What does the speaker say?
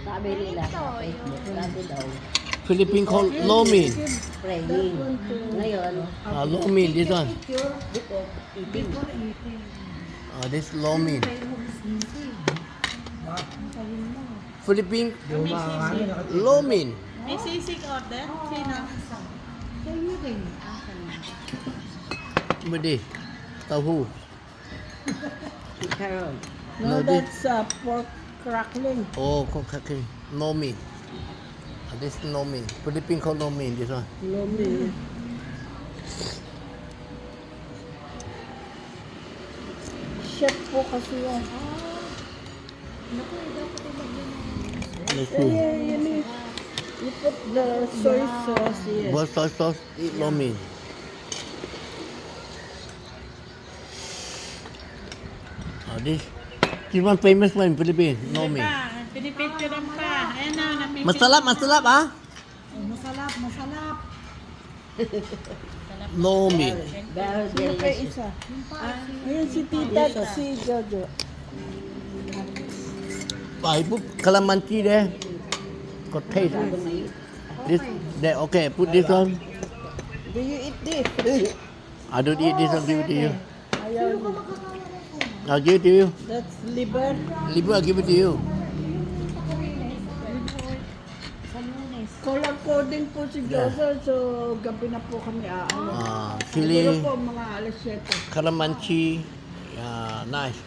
Sabi nila, sabi daw, Philippine called lo mein. praying. Ngayon, Lo mein, this one. before eating. This lo mein. Philippine lo mein. May sisig order? Sino? Budi. Tahu. Carol. No, that's pork crackling. Oh, okay. No mein. This no mein. Philippine called no mein, this one. Lomi. Chef po kasi yan. Let's see. You put the soy sauce here. What sauce? Eat lo mein. This one famous one in Philippines. No mein. Pinipicturean pa. Ayan na, napipicture. Masalap ah. Masalap. No mein. Very delicious. Isa. Ayan si Tita at si Jojo. I put calamansi there. Got taste. This, there. Okay, put this one. Do you eat this? I don't eat this one. Give it to you. Ayaw. I'll give it to you. That's liver. Liver, I'll give it to you. Color coding po si Jojo, so gabi na po kami aano. Chili, Siguro po mga alas 7. calamansi. Nice.